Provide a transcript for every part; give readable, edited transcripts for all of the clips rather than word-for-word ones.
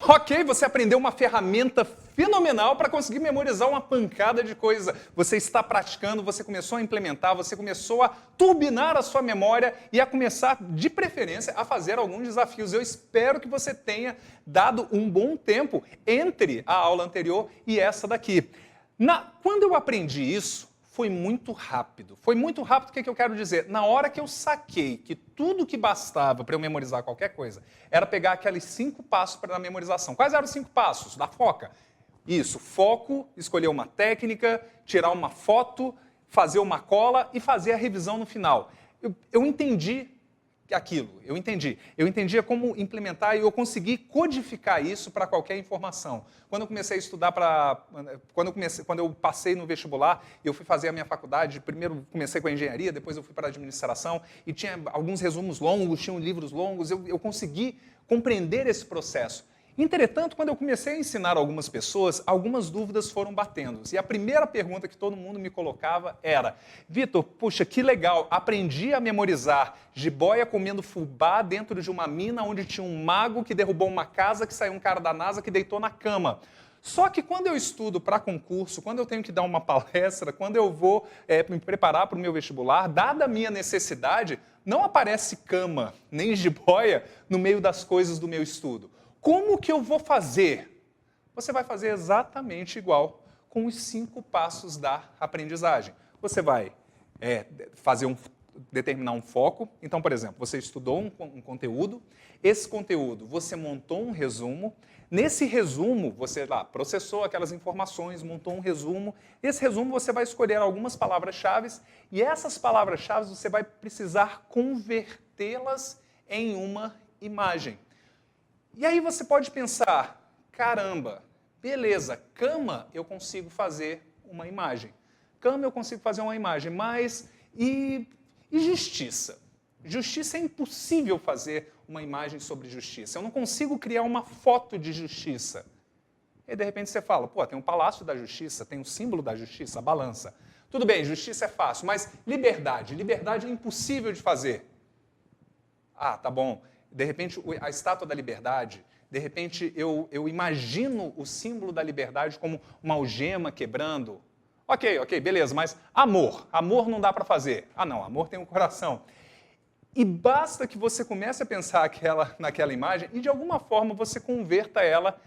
Ok, você aprendeu uma ferramenta fenomenal para conseguir memorizar uma pancada de coisa. Você está praticando, você começou a implementar, você começou a turbinar a sua memória e a começar, de preferência, a fazer alguns desafios. Eu espero que você tenha dado um bom tempo entre a aula anterior e essa daqui. Quando eu aprendi isso, foi muito rápido. Foi muito rápido, o que eu quero dizer? Na hora que eu saquei que tudo que bastava para eu memorizar qualquer coisa era pegar aqueles 5 passos para a memorização. Quais eram os 5 passos? Da foca. Isso, foco, escolher uma técnica, tirar uma foto, fazer uma cola e fazer a revisão no final. Eu entendi aquilo, eu entendia como implementar e eu consegui codificar isso para qualquer informação. Quando eu comecei a estudar quando eu passei no vestibular, eu fui fazer a minha faculdade, primeiro comecei com a engenharia, depois eu fui para a administração e tinha alguns resumos longos, tinham livros longos, eu consegui compreender esse processo. Entretanto, quando eu comecei a ensinar algumas pessoas, algumas dúvidas foram batendo. E a primeira pergunta que todo mundo me colocava era: Vitor, puxa, que legal, aprendi a memorizar jiboia comendo fubá dentro de uma mina onde tinha um mago que derrubou uma casa, que saiu um cara da NASA que deitou na cama. Só que quando eu estudo para concurso, quando eu tenho que dar uma palestra, quando eu vou me preparar para o meu vestibular, dada a minha necessidade, não aparece cama nem jiboia no meio das coisas do meu estudo. Como que eu vou fazer? Você vai fazer exatamente igual com os 5 passos da aprendizagem. Você vai determinar um foco. Então, por exemplo, você estudou um conteúdo, esse conteúdo você montou um resumo, nesse resumo você processou aquelas informações, montou um resumo, esse resumo você vai escolher algumas palavras-chave e essas palavras-chave você vai precisar convertê-las em uma imagem. E aí você pode pensar, caramba, beleza, cama eu consigo fazer uma imagem. Cama eu consigo fazer uma imagem, mas e justiça? Justiça é impossível fazer uma imagem sobre justiça. Eu não consigo criar uma foto de justiça. E de repente você fala, pô, tem um palácio da justiça, tem um símbolo da justiça, a balança. Tudo bem, justiça é fácil, mas liberdade é impossível de fazer. Ah, tá bom. De repente, a Estátua da Liberdade, de repente eu imagino o símbolo da liberdade como uma algema quebrando. Ok, beleza, mas amor não dá para fazer. Ah não, amor tem um coração. E basta que você comece a pensar naquela imagem e de alguma forma você converta ela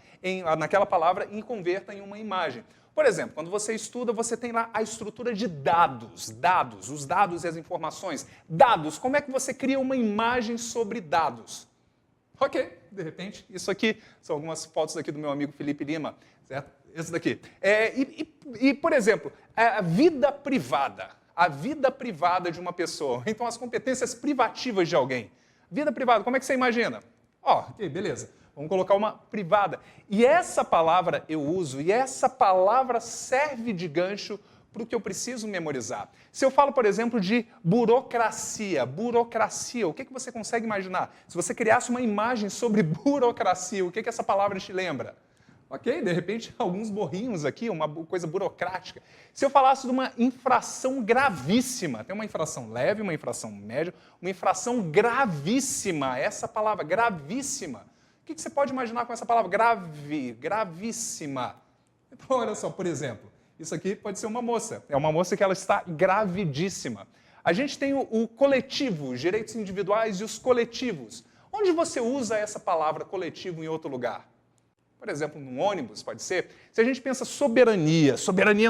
naquela palavra e converta em uma imagem. Por exemplo, quando você estuda, você tem lá a estrutura de dados, os dados e as informações. Dados, como é que você cria uma imagem sobre dados? Ok, de repente, isso aqui são algumas fotos aqui do meu amigo Felipe Lima, certo? Esse daqui. Por exemplo, a vida privada de uma pessoa, então as competências privativas de alguém. Vida privada, como é que você imagina? Ok, beleza. Vamos colocar uma privada. E essa palavra eu uso, e essa palavra serve de gancho para o que eu preciso memorizar. Se eu falo, por exemplo, de burocracia, o que você consegue imaginar? Se você criasse uma imagem sobre burocracia, o que essa palavra te lembra? Ok? De repente, alguns borrinhos aqui, uma coisa burocrática. Se eu falasse de uma infração gravíssima, tem uma infração leve, uma infração média, uma infração gravíssima, essa palavra, gravíssima. O que você pode imaginar com essa palavra? Gravíssima. Então, olha só, por exemplo, isso aqui pode ser uma moça. É uma moça que ela está gravidíssima. A gente tem o coletivo, os direitos individuais e os coletivos. Onde você usa essa palavra coletivo em outro lugar? Por exemplo, num ônibus, pode ser. Se a gente pensa soberania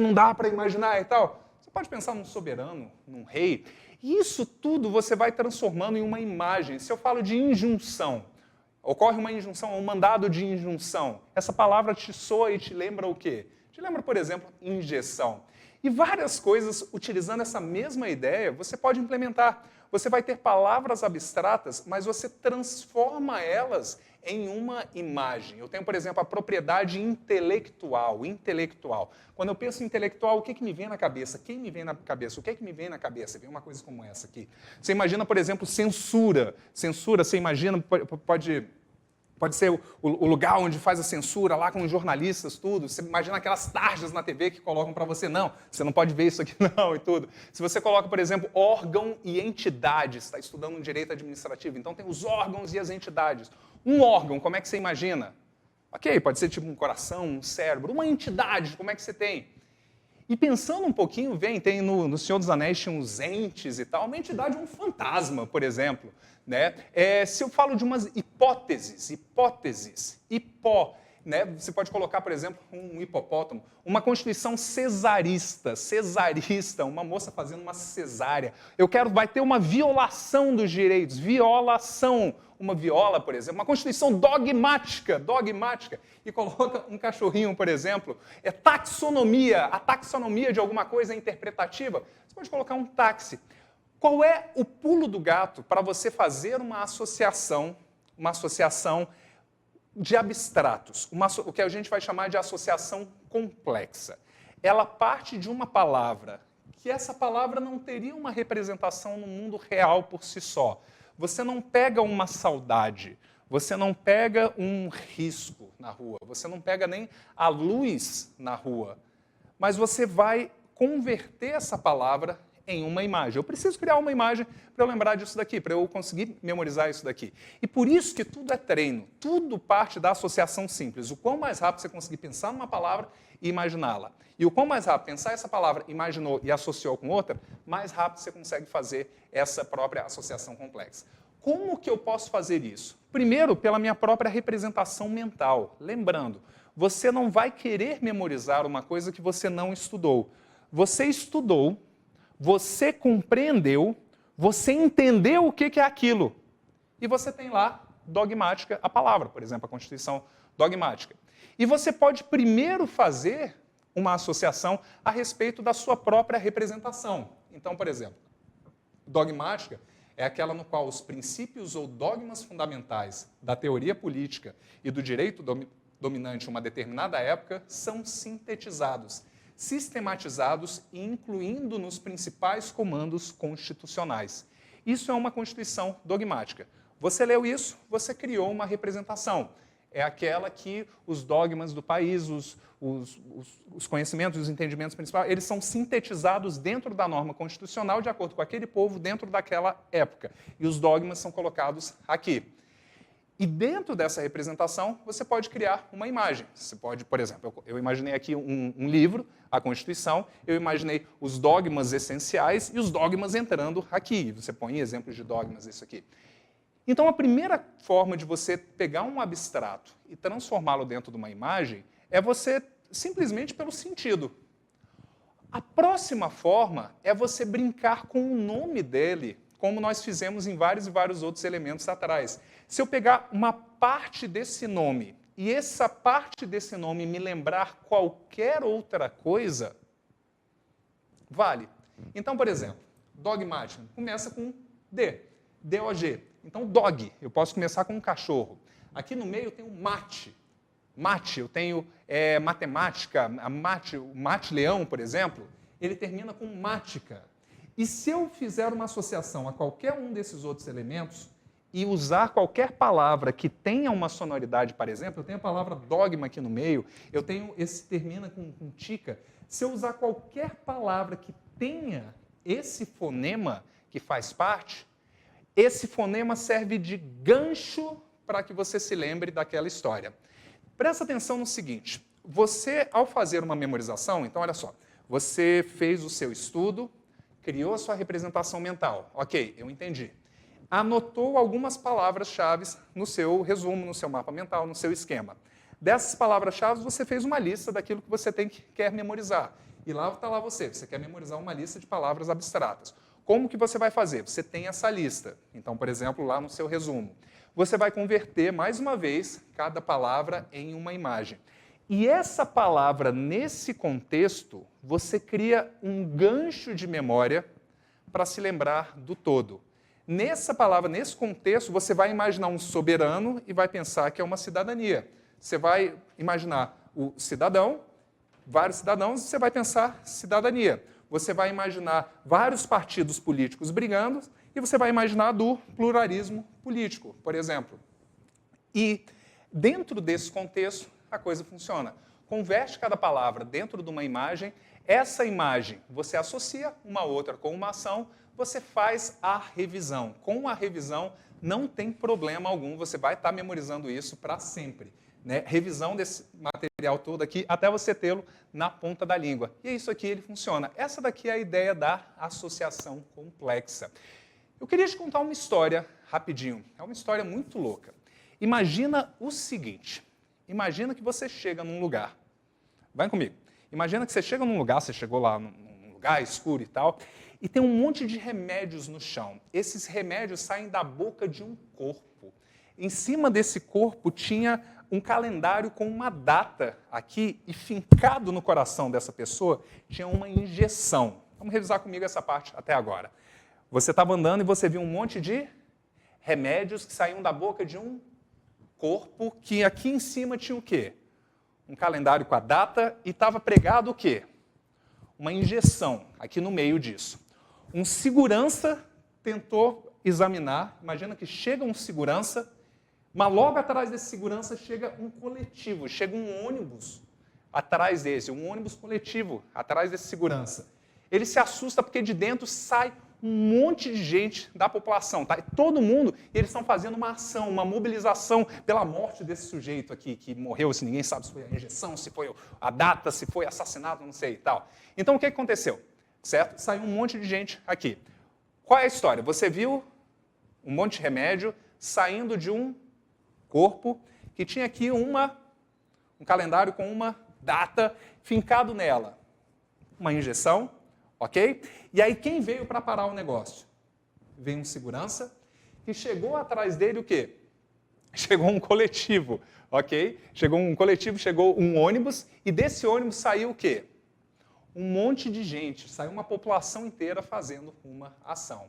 não dá para imaginar e tal. Você pode pensar num soberano, num rei. E isso tudo você vai transformando em uma imagem. Se eu falo de injunção, ocorre uma injunção, um mandado de injunção. Essa palavra te soa e te lembra o quê? Te lembra, por exemplo, injeção. E várias coisas, utilizando essa mesma ideia, você pode implementar. Você vai ter palavras abstratas, mas você transforma elas em uma imagem. Eu tenho, por exemplo, a propriedade intelectual. Quando eu penso em intelectual, o que me vem na cabeça? Quem me vem na cabeça? O que me vem na cabeça? Vem uma coisa como essa aqui. Você imagina, por exemplo, censura. Censura, você imagina, pode ser o lugar onde faz a censura, lá com os jornalistas, tudo. Você imagina aquelas tarjas na TV que colocam para você, não, você não pode ver isso aqui não, e tudo. Se você coloca, por exemplo, órgão e entidades, está estudando um direito administrativo, então tem os órgãos e as entidades. Um órgão, como é que você imagina? Ok, pode ser tipo um coração, um cérebro, uma entidade, como é que você tem? E pensando um pouquinho, tem no Senhor dos Anéis tinha uns entes e tal, uma entidade, um fantasma, por exemplo. Né? Se eu falo de umas hipóteses, né? Você pode colocar, por exemplo, um hipopótamo, uma constituição cesarista, uma moça fazendo uma cesárea. Vai ter uma violação dos direitos, uma viola, por exemplo, uma constituição dogmática, e coloca um cachorrinho, por exemplo, a taxonomia de alguma coisa interpretativa, você pode colocar um táxi. Qual é o pulo do gato para você fazer uma associação de abstratos, o que a gente vai chamar de associação complexa? Ela parte de uma palavra, que essa palavra não teria uma representação no mundo real por si só. Você não pega uma saudade, você não pega um risco na rua, você não pega nem a luz na rua, mas você vai converter essa palavra em uma imagem. Eu preciso criar uma imagem para eu lembrar disso daqui, para eu conseguir memorizar isso daqui. E por isso que tudo é treino, tudo parte da associação simples. O quão mais rápido você conseguir pensar numa palavra e imaginá-la. E o quão mais rápido pensar essa palavra, imaginou e associou com outra, mais rápido você consegue fazer essa própria associação complexa. Como que eu posso fazer isso? Primeiro, pela minha própria representação mental. Lembrando, você não vai querer memorizar uma coisa que você não estudou. Você estudou, você compreendeu, você entendeu o que é aquilo. E você tem lá, dogmática, a palavra, por exemplo, a Constituição dogmática. E você pode primeiro fazer uma associação a respeito da sua própria representação. Então, por exemplo, dogmática é aquela no qual os princípios ou dogmas fundamentais da teoria política e do direito dominante em uma determinada época são sintetizados, sistematizados e incluindo nos principais comandos constitucionais. Isso é uma Constituição dogmática. Você leu isso, você criou uma representação. É aquela que os dogmas do país, os conhecimentos, os entendimentos principais, eles são sintetizados dentro da norma constitucional de acordo com aquele povo dentro daquela época. E os dogmas são colocados aqui. E dentro dessa representação, você pode criar uma imagem. Você pode, por exemplo, eu imaginei aqui um livro, a Constituição, eu imaginei os dogmas essenciais e os dogmas entrando aqui. Você põe exemplos de dogmas, isso aqui. Então, a primeira forma de você pegar um abstrato e transformá-lo dentro de uma imagem é você, simplesmente pelo sentido. A próxima forma é você brincar com o nome dele, como nós fizemos em vários e vários outros elementos atrás. Se eu pegar uma parte desse nome e essa parte desse nome me lembrar qualquer outra coisa, vale. Então, por exemplo, dogmático começa com D, D-O-G. Então, dog, eu posso começar com um cachorro. Aqui no meio eu tenho mate. Mate, eu tenho matemática, o mate-leão, por exemplo, ele termina com mática. E se eu fizer uma associação a qualquer um desses outros elementos e usar qualquer palavra que tenha uma sonoridade, por exemplo, eu tenho a palavra dogma aqui no meio, eu tenho esse termina com tica. Se eu usar qualquer palavra que tenha esse fonema que faz parte, esse fonema serve de gancho para que você se lembre daquela história. Presta atenção no seguinte, você, ao fazer uma memorização, então olha só, você fez o seu estudo, criou a sua representação mental. Ok, eu entendi. Anotou algumas palavras-chave no seu resumo, no seu mapa mental, no seu esquema. Dessas palavras-chave, você fez uma lista daquilo que você quer memorizar. E lá está lá você quer memorizar uma lista de palavras abstratas. Como que você vai fazer? Você tem essa lista. Então, por exemplo, lá no seu resumo. Você vai converter, mais uma vez, cada palavra em uma imagem. E essa palavra, nesse contexto, você cria um gancho de memória para se lembrar do todo. Nessa palavra, nesse contexto, você vai imaginar um soberano e vai pensar que é uma cidadania. Você vai imaginar o cidadão, vários cidadãos, e você vai pensar cidadania. Você vai imaginar vários partidos políticos brigando e você vai imaginar do pluralismo político, por exemplo. E dentro desse contexto, a coisa funciona. Converte cada palavra dentro de uma imagem, essa imagem você associa uma outra com uma ação, você faz a revisão. Com a revisão não tem problema algum, você vai estar memorizando isso para sempre. né, revisão desse material todo aqui até você tê-lo na ponta da língua. E é isso aqui, ele funciona. Essa daqui é a ideia da associação complexa. Eu queria te contar uma história rapidinho. É uma história muito louca. Imagina o seguinte. Imagina que você chega num lugar. Vai comigo. Imagina que você chega num lugar, você chegou lá num lugar escuro e tal, e tem um monte de remédios no chão. Esses remédios saem da boca de um corpo. Em cima desse corpo tinha um calendário com uma data aqui, e fincado no coração dessa pessoa tinha uma injeção. Vamos revisar comigo essa parte até agora. Você estava andando e você viu um monte de remédios que saíam da boca de um corpo, que aqui em cima tinha o quê? Um calendário com a data e estava pregado o quê? Uma injeção aqui no meio disso. Um segurança tentou examinar, imagina que chega um segurança, mas logo atrás desse segurança chega um coletivo, chega um ônibus atrás desse, um ônibus coletivo atrás desse segurança. Ele se assusta porque de dentro sai um monte de gente da população, tá? Todo mundo, e eles estão fazendo uma ação, uma mobilização pela morte desse sujeito aqui, que morreu, se ninguém sabe se foi a injeção, se foi a data, se foi assassinado, não sei e tal. Então, o que aconteceu? Certo? Saiu um monte de gente aqui. Qual é a história? Você viu um monte de remédio saindo de um corpo que tinha aqui um calendário com uma data fincado nela. Uma injeção, ok? E aí quem veio para parar o negócio? Veio um segurança que chegou atrás dele o quê? Chegou um coletivo, ok? Chegou um coletivo, chegou um ônibus e desse ônibus saiu o quê? Um monte de gente, saiu uma população inteira fazendo uma ação.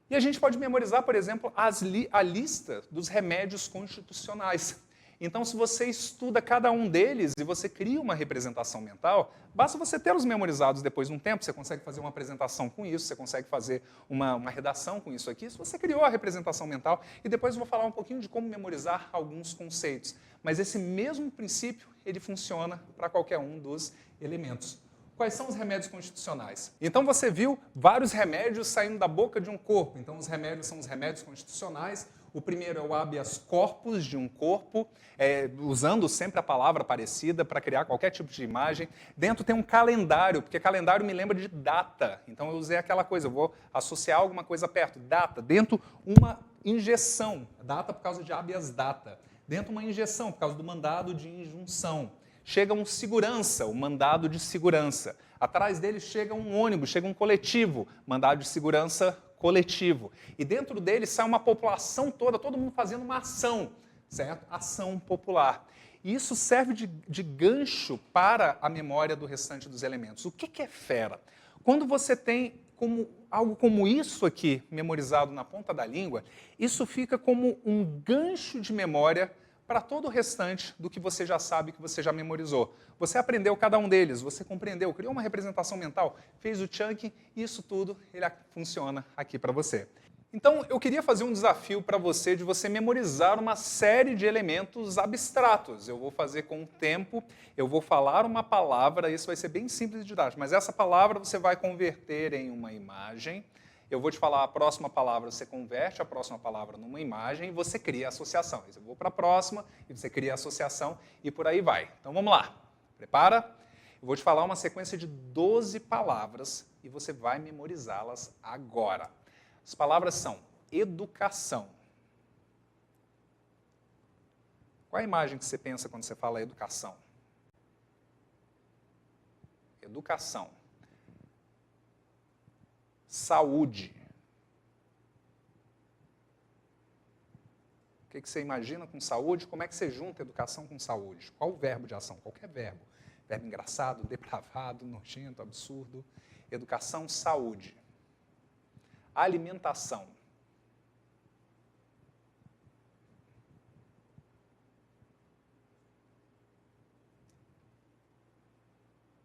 E a gente pode memorizar, por exemplo, a lista dos remédios constitucionais. Então, se você estuda cada um deles e você cria uma representação mental, basta você tê-los memorizados depois de um tempo, você consegue fazer uma apresentação com isso, você consegue fazer uma redação com isso aqui, se você criou a representação mental, e depois eu vou falar um pouquinho de como memorizar alguns conceitos. Mas esse mesmo princípio, ele funciona para qualquer um dos elementos. Quais são os remédios constitucionais? Então você viu vários remédios saindo da boca de um corpo. Então os remédios são os remédios constitucionais. O primeiro é o habeas corpus de um corpo, usando sempre a palavra parecida para criar qualquer tipo de imagem. Dentro tem um calendário, porque calendário me lembra de data. Então eu usei aquela coisa, eu vou associar alguma coisa perto. Data. Dentro uma injeção. Data por causa de habeas data. Dentro uma injeção por causa do mandado de injunção. Chega um segurança, o mandado de segurança. Atrás dele chega um ônibus, chega um coletivo, mandado de segurança coletivo. E dentro dele sai uma população toda, todo mundo fazendo uma ação, certo? Ação popular. E isso serve de gancho para a memória do restante dos elementos. O que é fera? Quando você tem algo como isso aqui memorizado na ponta da língua, isso fica como um gancho de memória para todo o restante do que você já sabe, que você já memorizou. Você aprendeu cada um deles, você compreendeu, criou uma representação mental, fez o chunking, e isso tudo ele funciona aqui para você. Então, eu queria fazer um desafio para você de você memorizar uma série de elementos abstratos. Eu vou fazer com o tempo, eu vou falar uma palavra, isso vai ser bem simples de didático, mas essa palavra você vai converter em uma imagem. Eu vou te falar a próxima palavra, você converte a próxima palavra numa imagem e você cria associação. Eu vou para a próxima e você cria associação e por aí vai. Então vamos lá. Prepara? Eu vou te falar uma sequência de 12 palavras e você vai memorizá-las agora. As palavras são educação. Qual a imagem que você pensa quando você fala educação? Educação. Saúde. O que você imagina com saúde? Como é que você junta educação com saúde? Qual o verbo de ação? Qualquer verbo. Verbo engraçado, depravado, nojento, absurdo. Educação, saúde. Alimentação.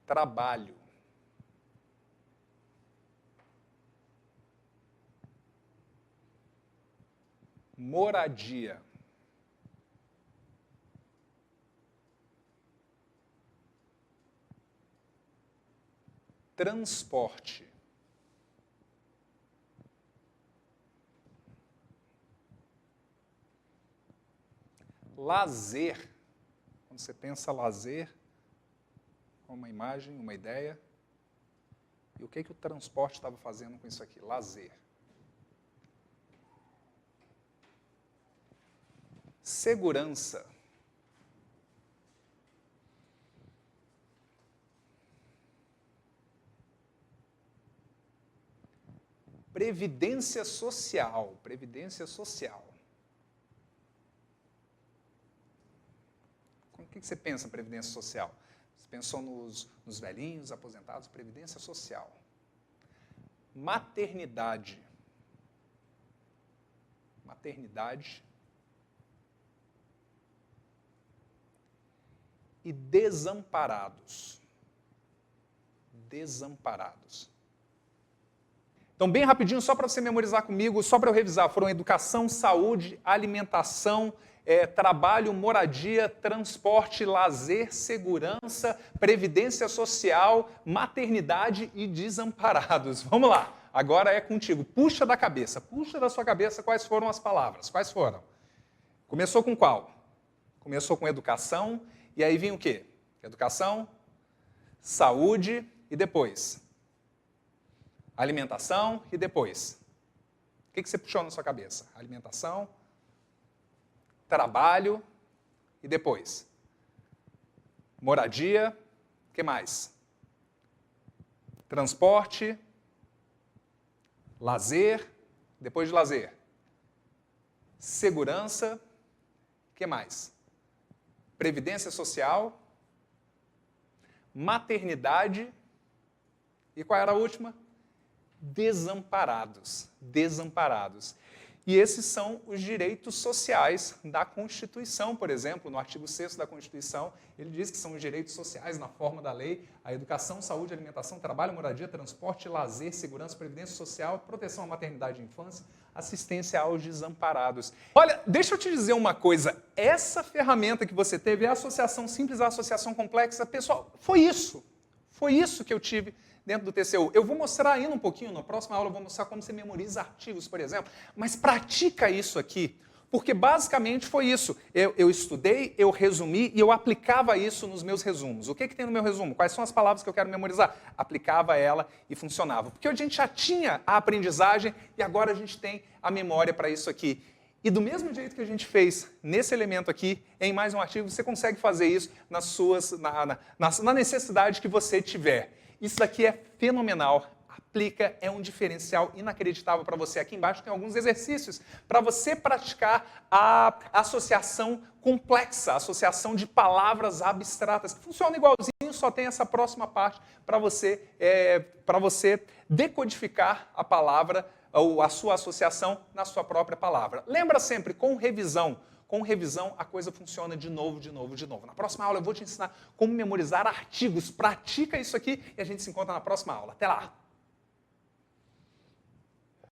Trabalho. Moradia. Transporte. Lazer. Quando você pensa lazer, uma imagem, uma ideia. E o que o transporte estava fazendo com isso aqui? Lazer. Segurança. Previdência social. Previdência social. O que você pensa em previdência social? Você pensou nos velhinhos, aposentados, previdência social. Maternidade. Maternidade. E desamparados. Desamparados. Então, bem rapidinho, só para você memorizar comigo, só para eu revisar, foram educação, saúde, alimentação, trabalho, moradia, transporte, lazer, segurança, previdência social, maternidade e desamparados. Vamos lá, agora é contigo. Puxa da sua cabeça quais foram as palavras. Quais foram? Começou com qual? Começou com educação, e aí vinha o quê? Educação, saúde e depois? Alimentação e depois? O que você puxou na sua cabeça? Alimentação, trabalho e depois? Moradia, o que mais? Transporte, lazer, depois de lazer? Segurança, o que mais? Previdência social, maternidade e qual era a última? Desamparados. Desamparados. E esses são os direitos sociais da Constituição, por exemplo, no artigo 6º da Constituição, ele diz que são os direitos sociais na forma da lei, a educação, saúde, alimentação, trabalho, moradia, transporte, lazer, segurança, previdência social, proteção à maternidade e infância, assistência aos desamparados. Olha, deixa eu te dizer uma coisa, essa ferramenta que você teve, a associação simples, a associação complexa, pessoal, foi isso que eu tive dentro do TCU. Eu vou mostrar ainda um pouquinho, na próxima aula eu vou mostrar como você memoriza artigos, por exemplo, mas pratica isso aqui, porque basicamente foi isso. Eu estudei, eu resumi e eu aplicava isso nos meus resumos. O que tem no meu resumo? Quais são as palavras que eu quero memorizar? Aplicava ela e funcionava. Porque a gente já tinha a aprendizagem e agora a gente tem a memória para isso aqui. E do mesmo jeito que a gente fez nesse elemento aqui, em mais um artigo, você consegue fazer isso na necessidade que você tiver. Isso daqui é fenomenal, aplica, é um diferencial inacreditável para você. Aqui embaixo tem alguns exercícios para você praticar a associação complexa, a associação de palavras abstratas, que funciona igualzinho, só tem essa próxima parte para você decodificar a palavra ou a sua associação na sua própria palavra. Lembra sempre, com revisão, a coisa funciona de novo. Na próxima aula eu vou te ensinar como memorizar artigos. Pratica isso aqui e a gente se encontra na próxima aula. Até lá!